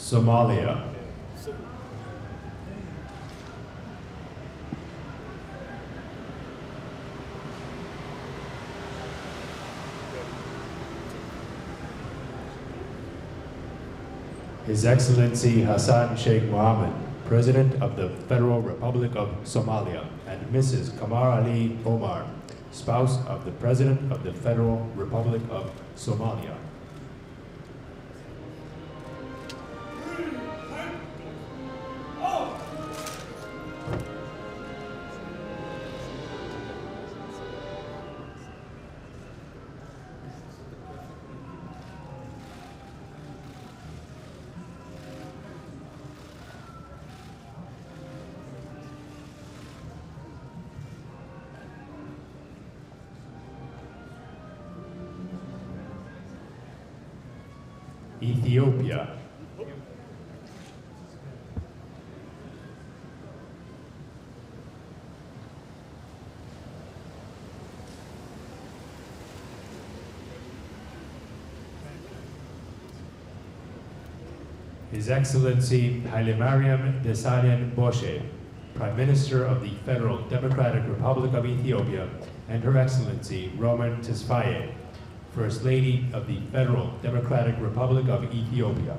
Somalia. His Excellency Hassan Sheik Mohamoud, President of the Federal Republic of Somalia, and Mrs. Kamar Ali Omar, spouse of the President of the Federal Republic of Somalia. Ethiopia. His Excellency Haile Mariam Desalegn Boshe, Prime Minister of the Federal Democratic Republic of Ethiopia, and Her Excellency Roman Tesfaye, First Lady of the Federal Democratic Republic of Ethiopia.